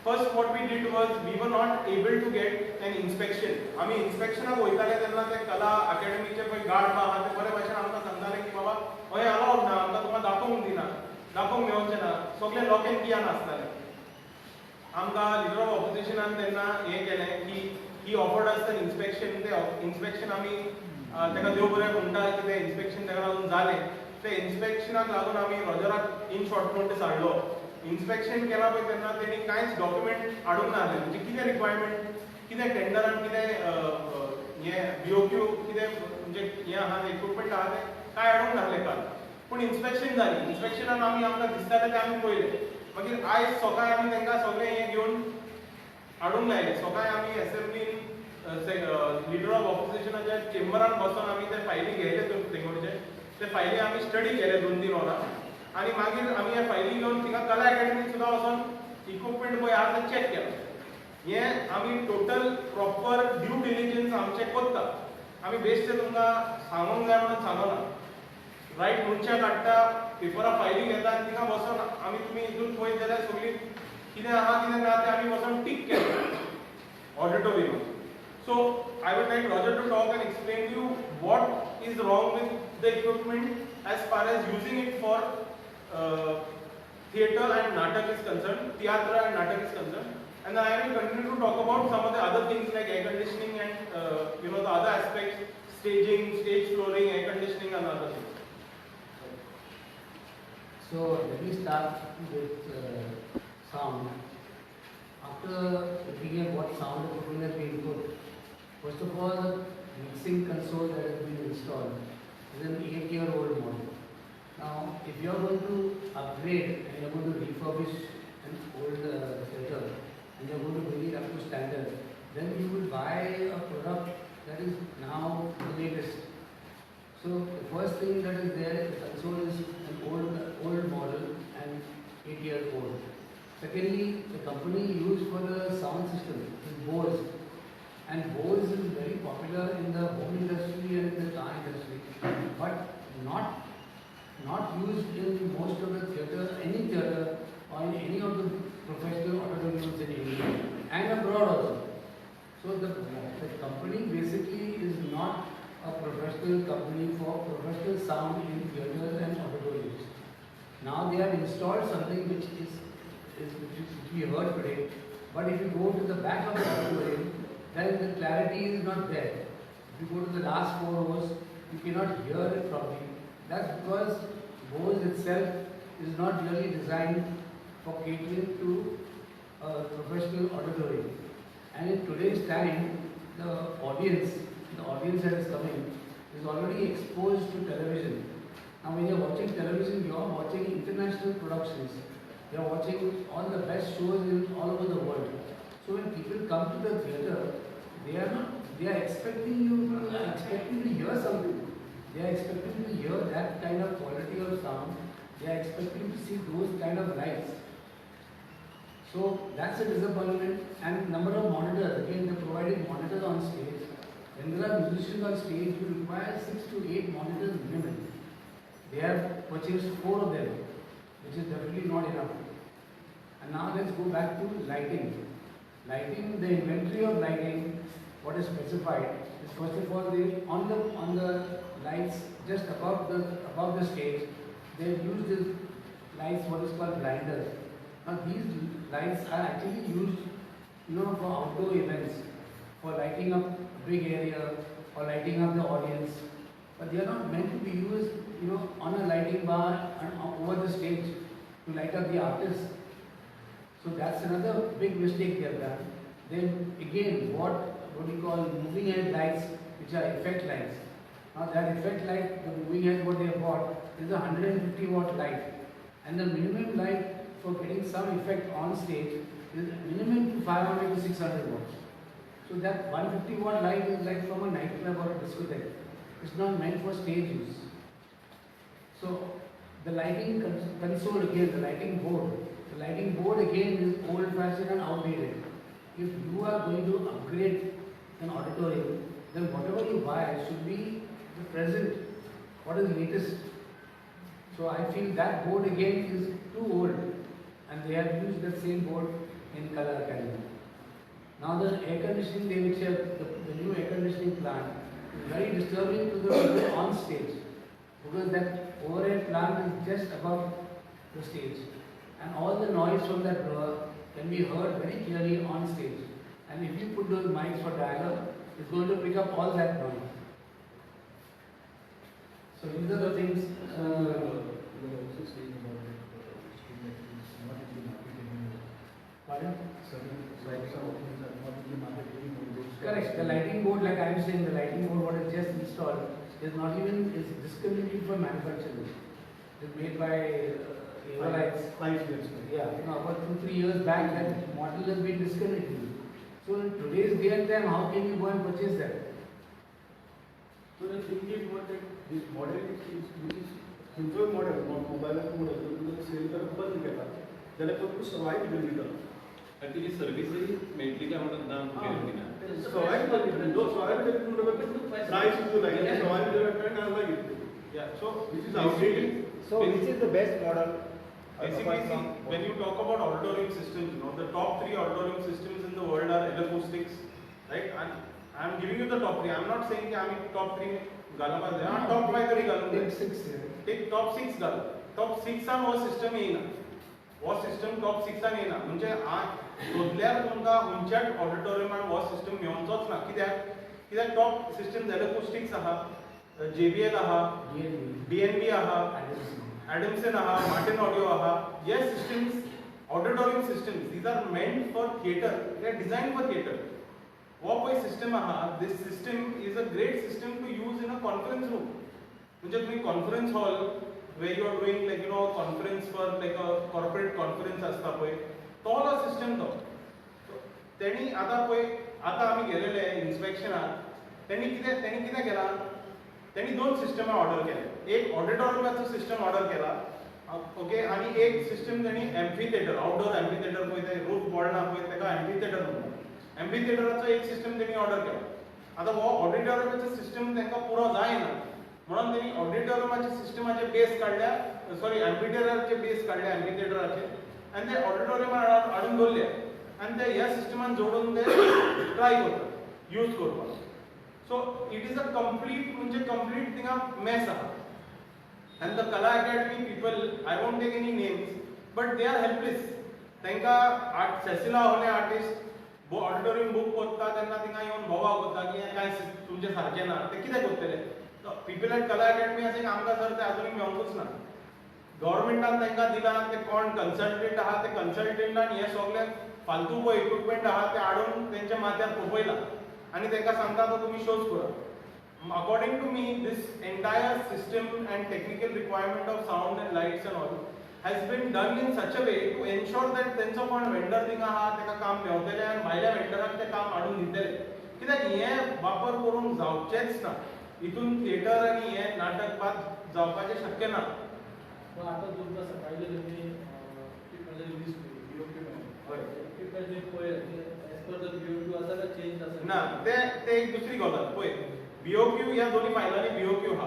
First, what we did was we were not able to get an inspection. आम्ही इन्स्पेक्शनाक वयताले तेन्ना ते कला अकॅडमीचे पळय गार्ड आहा ते बरे भशेन आमकां सांगताले की बाबा हय अलाउड ना आमकां तुका दाखोवंक दिना दाखोवंक मेळचें ना सगळे लॉक एंड कियान आसताले आमकां लिडर ऑफ ऑपोजिशनान तेन्ना हें केलें की he offered us an inspection ते इन्स्पेक्शन आमी तेका देव बरें म्हणटा की ते इन्स्पेक्शन तेका लागून जालें ते इन्स्पेक्शनाक लागून आमी रॉजराक इन शॉर्ट नोटीस हाडलो इन्स्पेक्शन केला पळय तेन्ना तेणी कांयच डॉक्युमेंट हाडूंक ना जालें म्हणजे कितें रिक्वायरमेंट कितें टेंडरान कितें हें बीओक्यू कितें म्हणजे हें आहा तें इक्विपमेंट आहा तें कांय हाडूंक नासलें काल पूण इन्स्पेक्शन जाली इन्स्पेक्शनान आमी आमकां दिसतालें तें आमी पळयलें मागीर आयज सकाळीं आमी तांकां सगळें हें घेवन हाडूंक लायलें सकाळीं आमी एसेंब्लीन लिडर ऑफ ऑपोजिशनाच्या चेंबरान बसून आमी ते फायली घेयले तेंगोडचे ते फायली आमी स्टडी केले 2-3 वरां आणि मागीर आमी हे फायली घेवन थिंगा कला अकॅडमीत सुद्दां वचोन इक्विपमेंट पळय आसा तें चॅक केलो हें आमी टोटल प्रॉपर ड्यू डिलिजन्स आमचें कोत्ता आमी बेश्टे तुमकां सांगूंक जाय म्हणून सांगना रायट मनशाक हाडटा पेपरां फायली घेता आनी थिंगा बसून आमी तुमी हितून पळयत जाल्यार सगळीं कितें आहा कितें ना तें आमी वचोन टीक केलें ऑडिटोरियमांत so I would like Roger to talk and explain you what is wrong with the equipment as far as using it for theatre and natak is concerned, theatre and natak is concerned, and I will continue to talk about some of the other things like air conditioning and the other aspects, staging, stage flooring, air conditioning and other things. So let me start with sound. After looking at what sound equipment has been put, first of all, the mixing console that has been installed is an 8-year-old model. Now, if you are going to upgrade and you are going to refurbish an old theatre and you are going to bring it up to standard, then you will buy a product that is now the latest. So, the first thing that is there, the console is an old model and 8 years old. Secondly, the company used for the sound system is Bose, and Bose is very popular in the home industry and in the car industry, but not used in most of the theatre, any theatre or in any of the professional auditoriums in India and abroad also. So the company basically is not a professional company for professional sound in theatres and auditoriums. Now they have installed something which we heard today, but if you go to the back of the auditorium, then the clarity is not there. If you go to the last 4 rows, you cannot hear it properly. That's because Bose itself is not really designed for catering to a professional auditorium. And in today's time, the audience that is coming is already exposed to television. Now when you are watching television, you are watching international productions. You are watching all the best shows in all over the world. So when people come to the theatre, they are expecting to hear something. They are expecting to hear that kind of quality of sound. They are expecting to see those kind of lights. So that's a disappointment. And number of monitors, again they provided monitors on stage. When there are musicians on stage, you require 6 to 8 monitors minimum. They have purchased 4 of them, which is definitely not enough. And now let's go back to lighting. Lighting, the inventory of lighting, what is specified is first of all on the lights just above the stage, they have used these lights what is called blinders. Now these lights are actually used for outdoor events, for lighting up a big area or lighting up the audience, but they are not meant to be used on a lighting bar and over the stage to light up the artists. So that's another big mistake they have done. Then again what we call moving head lights, which are effect lights. Now that effect light, the moving head what they have bought is a 150 watt light, and the minimum light for getting some effect on stage is minimum to 500 to 600 watts. So that 150 watt light is like from a nightclub or a discotheque. It's not meant for stage use. So the lighting console again, the lighting board again is old fashioned and outdated. If you are going to upgrade an auditorium, then whatever you buy should be the present, what is latest. So I feel that board again is too old, and they have used the same board in Color Academy. Now the air conditioning, the new air conditioning plant is very disturbing to the people on stage, because that overhead plant is just above the stage, and all the noise from that blower can be heard very clearly on stage. And if you put those mics for dialogue, it's going to pick up all that noise. So these are the things. Pardon? Correct. The lighting board, like I am saying, the lighting board what is just installed is not even is discontinued for manufacturing. It is made by Lights. 5 years. Yeah, about 2-3 years back, that model has been discontinued. So in today's day and time, how can you go and purchase that? So the thing is what that this model is which is control model, not mobile model, तो cell कर बंद केला. त्याला तो survive केली तर. Actually service ही मेटली का म्हणतात ना केली ना. Survive केली. जो survive केली म्हणजे price is like survive केली ना like. Yeah. So which is outdated. So which is the best model? basically, see, when you talk about auditorium systems, the top 3 auditorium systems in the world are acoustics, right? And I'm giving you the top 3. I'm not saying that I'm top 3 galama de. I'm top 5 three galama. Take 6. Take top 6 gal. Top 6 चा वो system येईना. वो system top 6 चा येईना. म्हणजे शोधल्यार तुमका हुंच्यात auditorium आणि वो system मेवचोच ना. कित्याक top systems acoustics आहा, JBL आहा, DNB आहा, Adamson aha, Martin Audio aha. Yes, systems, auditorium systems. These are meant for theatre. They are designed for theatre. What system aha? This system is a great system to use in a conference room. म्हणजे तुम्ही conference hall where you are doing like conference for like a corporate conference असता पय तो system तो. त्यांनी आता आम्ही गेलेले इन्स्पेक्शनात त्यांनी किती केला? त्यांनी 2 सिस्टम ऑर्डर केले. एक ऑडिटोरियमचा सिस्टम ऑर्डर केला, ओके, आणि एक सिस्टम त्यांनी amphi theatre, outdoor amphi theatre पळय ते रूफ बोर्डना पळय तेका एम्फी थिएटर म्हणतात. एम्फी थिएटरचा एक सिस्टम त्यांनी ऑर्डर केला. आता वो ऑडिटोरियमचा सिस्टम त्यांना पुरो जायना म्हणून त्यांनी ऑडिटोरियमच्या सिस्टमाचे बेस काढल्या, सॉरी एम्फी थिएटरचे बेस काढले एम्फी थिएटरचे, आणि ते ऑडिटोरियम हाडून दवरले आणि ते ह्या सिस्टमान जोडून ते ट्राय करतात यूज करपाक. So it is a complete thing of mess aha. And the Kala Academy people, I won't take any names, but they are helpless. Tenka Cecila hole artist bo auditorium book kotta त्यांना तिंगा येऊन भोवा होता की काय तुमचे सारखे ना ते किती करतले. people at Kala Academy असे आमका सर ते अजून मेवंकूच ना. गव्हर्नमेंटान त्यांना दिला ते कोण कन्सल्टंट आहा ते कन्सल्टंट आणि हे सगळे फालतू को इक्विपमेंट आहा ते आडून त्यांच्या माथ्यार पोपयला आणि त्यांना सांगता तो तुम्ही शोज करा. According to me, this entire system and technical requirement of sound and lights and all has been done in such a way to ensure that त्यांचा कोण वेंडर थिंगा आहा तेका काम मेवतले आणि भायल्या वेंडराक ते काम हाडून दितले. कित्याक हे वापर करून जावचेच ना. इथून थिएटर आणि हे नाटक पात जावपाचे शक्य ना. पण आता तुमचा सकाळी तुम्ही म्हणजे रिलीज ना ते एक दुसरी गजाल पळय. BOQ या दोन्ही फायलांनी BOQ हा,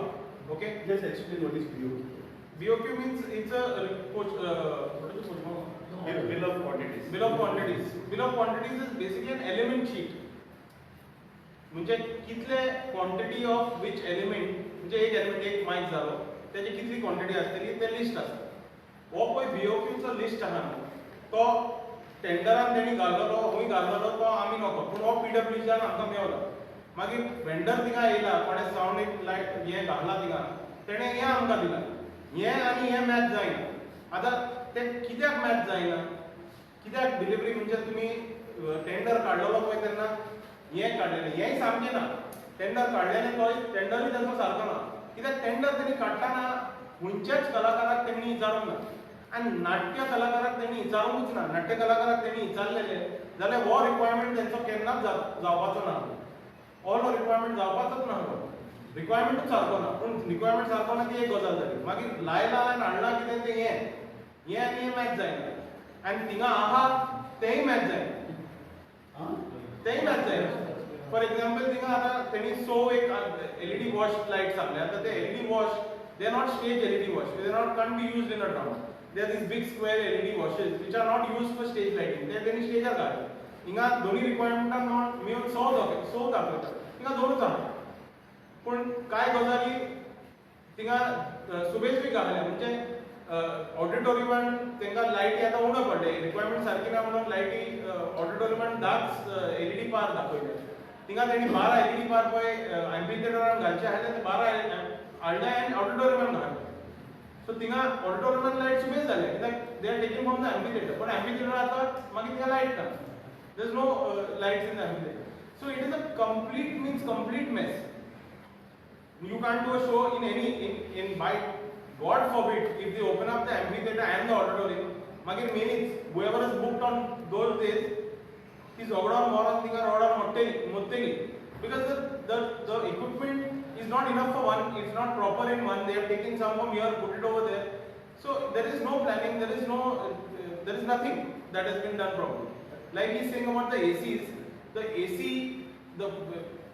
okay. Just explain what is BOQ. BOQ means it's a Bill of quantities. Bill of quantities. Bill of quantities is basically an element sheet. म्हणजे कितले क्वांटिटी ऑफ विच एलिमेंट, म्हणजे एक एलिमेंट एक mic झालो त्याची कितली quantity असतली ते list असता. हो पळय BOQ चो लिस्ट आहा तो टेंडरान तेणी घाल्लो, हुंय घाल्लो तो आमी नको, पूण हो PWCच्यान आमकां मेवला. मागीर वेंडर थिंगा येयला, कोणे साउंड एक लायट हे घातला थिंगा, तेणे हे आमकां दिला. हे आनी हे मॅच जायना. आतां ते कित्याक मॅच जायना? कित्याक डिलिव्हरी म्हणजे तुमी टेंडर काडलेलो पळय तेन्ना हे काडलेलें हेंय सामकें ना. टेंडर काडलेलें तो टेंडरूय ताचो सारको ना. कित्याक टेंडर तेणी काडटाना खंयच्याच कलाकाराक तेणी विचारूंक ना. आणि नाट्य कलाकाराक त्यांनी विचारूंकच ना. नाट्य कलाकाराक त्यांनी विचारलेले जाल्यार हो रिक्वायरमेंट त्यांचो केन्नाच जावपाचो ना. ऑल रिक्वायरमेंट जावपाचोच ना. रिक्वायरमेंटूच सारको ना. पूण रिक्वायरमेंट सारको ना ती एक गजाल जाली. मागीर लायला आनी हाडला कितें तें हें आनी हें मॅच जायना. आनी थिंगा आहा तेंय मॅच जायना. तेंय मॅच जायना. फॉर एग्जाम्पल थिंगा आतां तेणी एक LED वॉश लायट्स हाडले. आतां ते LED wash they are not stage LED wash. They are not can't be used in a drama. there are these big square LED washes which are not used for stage lighting. They are stage घाल. इंगा दोन्ही requirement not मिळून 100 दाखवतात. इंगा दोनच आहे. पण काय गजाली तिंगा सुबेज बी घालल्या म्हणजे ऑडिटोरियमान तेंका लाईटी आता उणो पडले रिक्वायरमेंट सारकी ना म्हणून लाईटी ऑडिटोरियमान 10 LED पार दाखवले. तिंगा तेणी 12 LED पार पय एम्फी थिएटरान घालचे आले ते 12 हाडले आनी ऑडिटोरियमान घालले. So tinga auditorium light सुबेज झाले कित्याक they are taking from the amphitheater but amphitheater आता मागीर तिंगा light ना. There is no lights in the amphitheater. So it is a complete mess. You can't do a show in by God forbid if they open up the amphitheater and the auditorium मागीर means whoever is booked on those days is ogdon moron tinga rodan motteli because the equipment is not enough for one, it's not proper in one, they are taking some from here, put it over there. So there is no planning, there is nothing that has been done properly. Like he's saying about the ACs,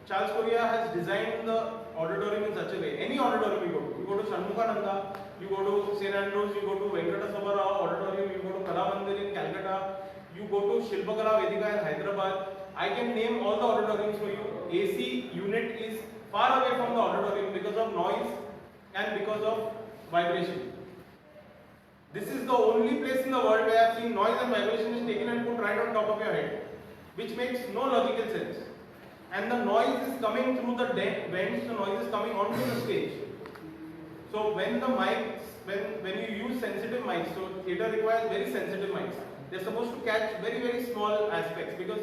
Charles Correa has designed the auditorium in such a way. Any auditorium you go to Shanmukhananda, you go to St. Andrews, you go to Venkata Rao auditorium, you go to Kala Mandir in Calcutta, you go to Shilpakala Vedika in Hyderabad. I can name all the auditoriums for you. AC unit is far away from the auditorium because of noise and because of vibration. This is the only place in the world where I have seen noise and vibration is taken and put right on top of your head, which makes no logical sense. And the noise is coming through the vents, the noise is coming onto the stage. So when the mics, when you use sensitive mics, so theatre requires very sensitive mics. They're supposed to catch very small aspects because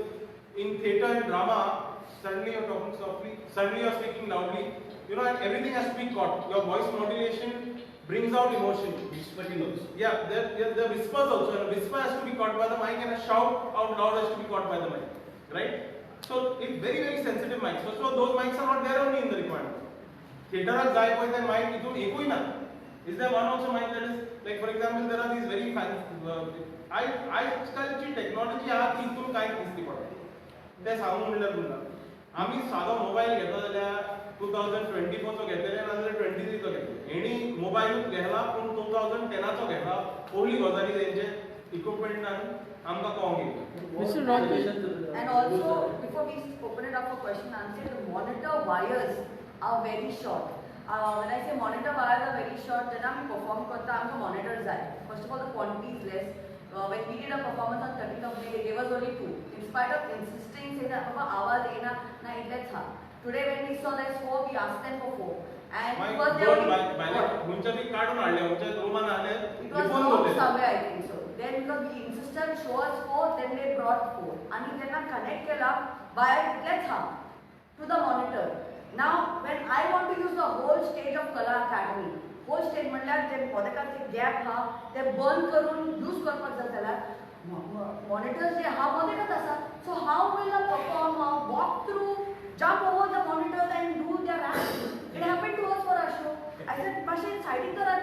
in theatre and drama, suddenly you're talking softly, suddenly you're speaking loudly, and everything has to be caught. Your voice modulation brings out emotion. Whispering also. Yeah, there are whispers also, and a whisper has to be caught by the mic, and a shout out loud has to be caught by the mic, right? So it's very sensitive mics. First of all, those mics are not there only in the requirement. Theatre has guy with a mic, it ekoi na. Is there one also mic that is, like for example, there are these very fancy, आजकालची technology आहा ती इतून कांय दिसती पडटा ते सांगूंक म्हणल्यार तुमकां आमी सादो मोबायल घेता जाल्यार 2024 चो घेतले नाजाल्यार 23 चो घेतले हेणी मोबायलूच घेतला पूण 2010 चो घेतला पयली गजाली तेंचे इक्विपमेंटान आमकां कळोंक येता. And also, before we open it up for question and answer, the monitor wires are very short. When I say monitor wires are very short, then we perform करता आमकां monitors जाय. First of all, the quantity is less. When we did a performance on 13th of May, they gave us only 2. In spite of insisting, saying that आवाज येना ना इतलेच हा. Today when we saw there's 4, we asked them for 4. And because they only हुंच्या बी काढून हाडले हुंच्या रूमान हाडले it was wrong somewhere, I think so. Then because we insisted show us 4, then they brought 4. And त्यांना connect केला by let's have to the monitor. Now when I want to use the whole stage of Kala Academy, whole stage म्हणल्यार जे podcast gap हा ते बंद करून use करपाक जाय जाल्यार मॉनिटर्स जे हा मॉनिटर्स आसा so how will a performer walk through jump over the monitors and do their act it happened to us for a show I said मातशें सायडीक करात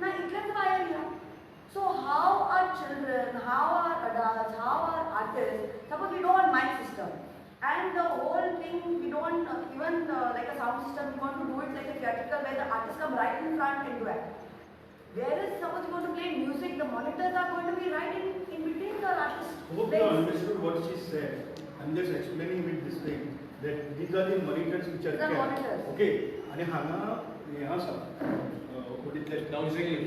ना इतलेच वायर या so how are children how are adults how are artist suppose we don't want mike system and the whole thing we don't even like a sound system we want to do it like a theatrical where the artists come right in front and do act where is suppose you want to play music the monitors are going to be right in between the artists. Hope you understood what she said. I'm just explaining with this thing that these are the monitors which are there. Okay आणि हांगा हे आसा ओडितले downstream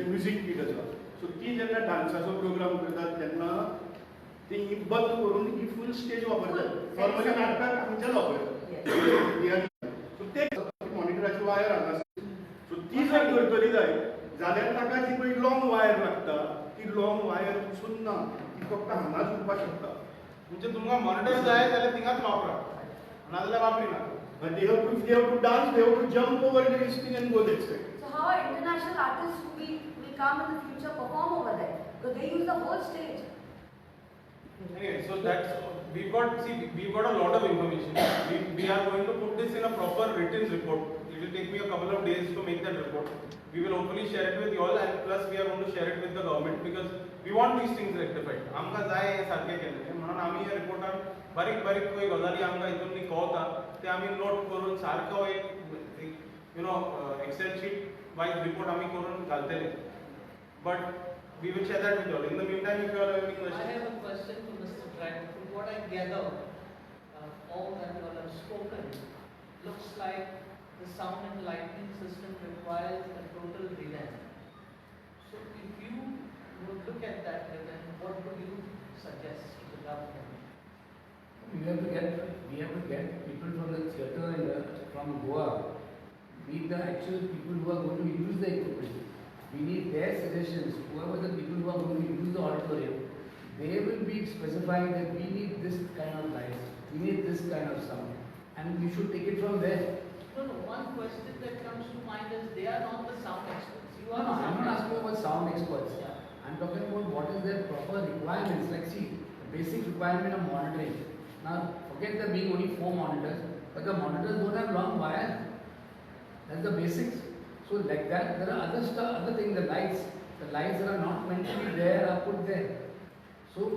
music kit आसा सो ती जेन्ना डान्साचो programme करतात तेन्ना ती बंद करून ही फूल स्टेज वापरतात नॉर्मली नाटकाक आमच्याच वापरतात सो ते मॉनिटराची वायर हांगा सो ती जर करतली जाय जाल्यार ताका जी पळय लॉंग वायर लागता ती लॉंग वायर पसून ना ती फक्त हांगाच उरपाक शकता म्हणजे तुमकां मॉनिटर जाय जाल्यार थिंगाच वापरा नाजाल्यार वापरिना. But they have to dance, they have to jump over this thing and go that side. So how are international artists who will come in the future perform over there? Because they use the whole stage. Anyway, so that's we've got a lot of information. We are going to put this in a proper written report. It will take me a couple of days to make that report. We will hopefully share it with you all, and plus we are going to share it with the government because we want these things rectified. आमकां जाय हे सारखे केले म्हणून आमी ह्या रिपोर्टान बारीक बारीक गजाली आमकां हितून कळटा ते आमी नोट करून सारको एक एक्सेल शीट वाइज रिपोर्ट आम्ही करून घालतले. But we will share that with you all. In the meantime, if you all have any I questions. have a question to Mr. Trent. From what I gather, all that you all have spoken, looks like the sound and lighting system requires a total revamp. So if you would look at that revamp, what would you suggest to the government? We have to get people from the theatre and from Goa, be the actual people who are going to use the equipment. We need their suggestions. Whoever the people who are going to use the auditorium, they will be specifying that we need this kind of lights, we need this kind of sound, and we should take it from there. No, no. One question that comes to mind is they are not the sound experts. You No, are no, the I'm sound not asking experts. about sound experts. Yeah. I'm talking about what is their proper requirements. Like see, the basic requirement of monitoring. Now, forget there being only 4 monitors, but the monitors don't have long wires. That's the basics. So like that, there are other stuff, other things, the lights that are not meant to be there are put there. So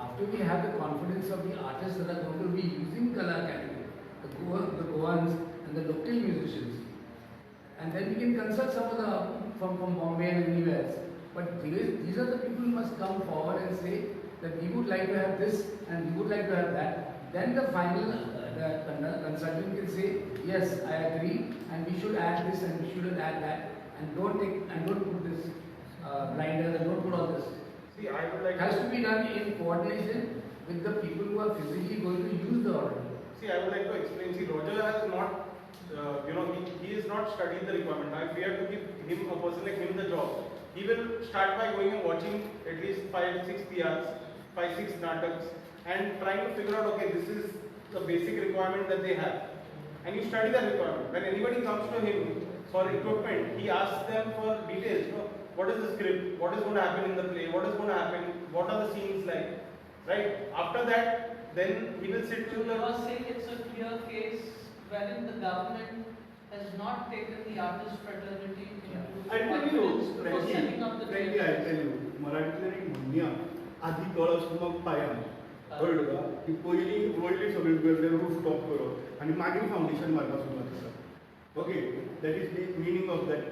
after we have the confidence of the artists that are going to be using Kala Academy, the Goans and the local musicians, and then we can consult some of the from Bombay and anywhere else. But these are the people who must come forward and say that we would like to have this and we would like to have that. Then the final consultant can say, yes, I agree, and we should add this and we shouldn't add that, and don't put this blinders and don't put all this. See, I would like It has to be done in coordination with the people who are physically going to use the auditorium. See, I would like to explain. See, Roger has not, he has not studied the requirement. Now, if we have to give him a person like him the job, he will start by going and watching at least 5-6 PRs, 5-6 nataks, and trying to figure out, okay, this is the basic requirement that they have. And you study that requirement. When anybody comes to him for equipment, he asks them for details. What is the script? What is going to happen in the play? What is going to happen? What are the scenes like? Right? After that, then he will sit So to you the. are saying it's a clear case wherein the government has not taken the artist fraternity into I tell you, confidence before setting up the frankly, I tell you, मराठीतल्यान एक म्हणणी आहा, आधी कळस मग पायां. कळलं का? की पहिली वडली सगळी करते रूफ टॉप करप आणि मागीर फाउंडेशन मारपाक सुरवात करप. Okay, that is the meaning of that.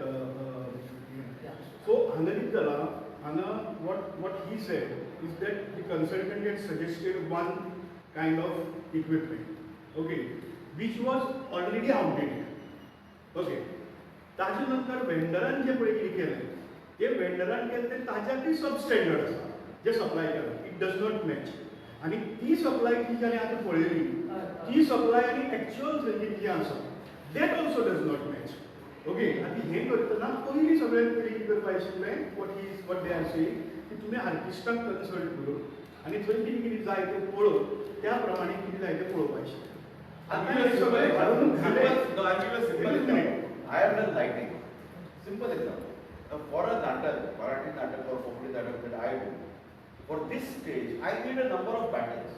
So हांगा कितें जालां, हांगा what he said is that the consultant had suggested one kind of equipment, okay, which was already outdated. Okay, ताजे नंतर वेंडरान जे पळय कितें केलें, ते वेंडरान केलें तें ताज्याकूय सबस्टँडर्ड आसा जे सप्लाय केलां. It does not match. आनी ती सप्लाय जी जाणें आतां पळयली, ती सप्लाय आनी एक्चुअल संगीत जें आसा that also does not match. Okay, आनी हें करतना पयलीं सगळ्यांत पयलीं कितें करपाक आशिल्लें, वॉट दे आर सेयिंग, की तुमी आर्टिस्टाक कन्सल्ट करून आनी थंय कितें कितें जाय तें पळोवन त्या प्रमाणे कितें जाय तें पळोवपाक आशिल्लें. I have done lighting. Simple example. For a natak, Marathi natak or Konkani natak that I do, for this stage, I need a number of patterns.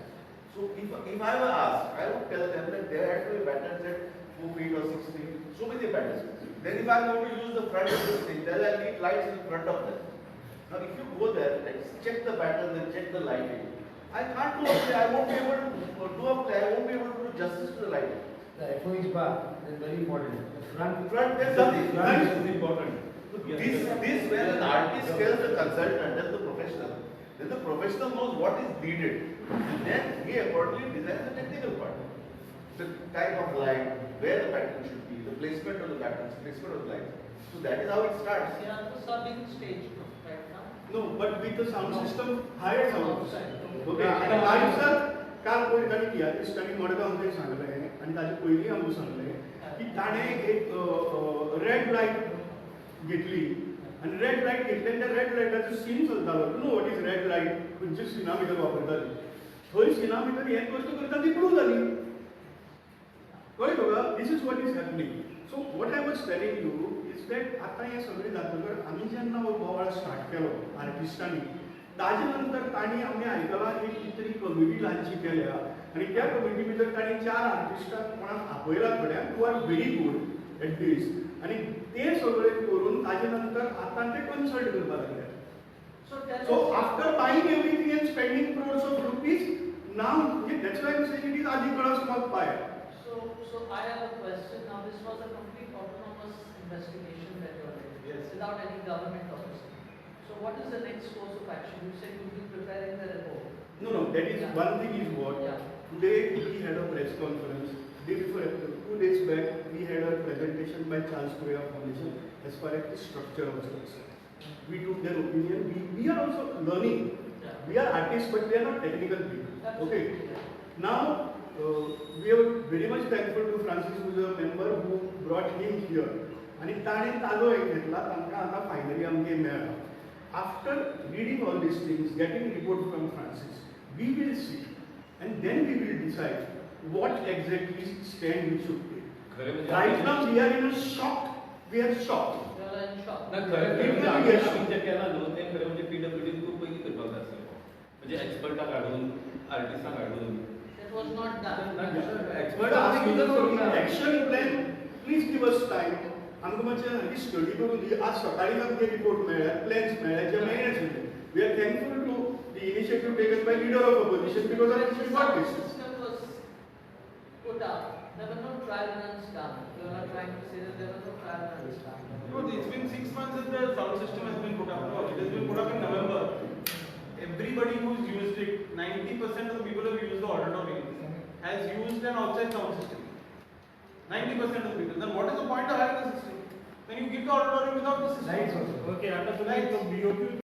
So if I were asked, I would tell them that there had to be patterns at 4 feet or 6 feet, so many patterns. Then if I am going to use the front of this thing, then I need lights in front of them. Now if you go there, let's check the patterns and check the lighting. I can't do a play, I won't be able to do a play, I won't be able to do justice to the lighting. The FOH bar is very important. The front, There's something. Front is important. This when an artist tells the consultant and the professional, then the professional knows what is needed. And then he accordingly designs the technical part. The type of light, where the pattern should be, the placement of the patterns, placement of the lights. So that is how it starts. They are the subbing stage right now. No, but with the sound system, higher sound Outside. system. Okay, आणि आयुष्यात काल पळय ताणी की आर्टिस्टांनी मडगांव थंय सांगलें आनी ताचे पयलीं आमकां सांगलें की ताणें एक रेड लायट घेतली आनी रेड लायट घेतली आनी त्या रेड लायटाचो सीन चलतालो. Know what is red light, खंयच्या सिना भितर वापरताली, थंय सिना भितर हें कश्ट करता ती ब्लू जाली. कळ्ळें तुका? This is what is happening. So what I was telling you is that आतां हें सगळें जातकर आमी जेन्ना हो बोवाळ स्टार्ट केलो आर्टिस्टांनी, ताजे नंतर तांणी आमी आयकलां एक कितें तरी कमिटी ल्हानशी केल्या आनी त्या कमिटी भितर तांणी 4 आर्टिस्टांक कोणाक आपयला थोड्यांक who are very good at this, आनी ते सगळें करून ताजे नंतर आतां ते कन्सल्ट करपाक लागल्यात. So after buying everything and spending crores of rupees, now that's why I'm saying it is Adi Kalas Paya. So I have a question. Now this was a complete autonomous investigation that you are doing. Yes. Without any government officer. So what is the next course of action? You said you will be preparing the report. No, that is Yeah. one thing is what. Yeah. Today we had a press conference. Day before, 2 days back, we had a presentation by Charles Korea Foundation as far as the structure was concerned. We took their opinion. We are also learning. Yeah. We are artists, but we are not technical people. Okay. Absolutely, yeah. Now, we are very much thankful to Francis, who is a member who brought him here. आणि ताणें तालो एक घेतला तांकां आतां finally आमगे मेळ्ळा. After reading all these things, getting report from Francis, we will see and then we will decide what exactly stand we should take. खरं म्हणजे Right now we are in a shock. We are shocked. You are in shock. ना खरं म्हणजे आम्ही जे केला न्हू तें खरं म्हणजे PWD खूप पयलीं करपाक जाय आसलें. म्हणजे एक्सपर्टाक हाडून, आर्टिस्टांक हाडून. That was not done. But expert asking आमी for कितें action plan, please give us time. आमकां मातशें स्टडी करून दी. आज सकाळीं आमगे रिपोर्ट मेळ्ळ्या, प्लॅन्स मेळ्ळ्या, जे मेळ्ळे आशिल्ले. We are thankful to the initiative taken by leader of opposition because of which we got The this. system was put up. There were no trial runs done. You are not trying to say that there were no trial runs done. No, it's been 6 months that the sound system has been put up. No, it has been put up in November. Everybody who's used it, 90% of the people who use the auditorium has used an outside sound system. 90% of the people. Then what is the point of having the system? When you give the auditorium without the system. Lights also. Okay, आता तुम्ही Lights. BOQ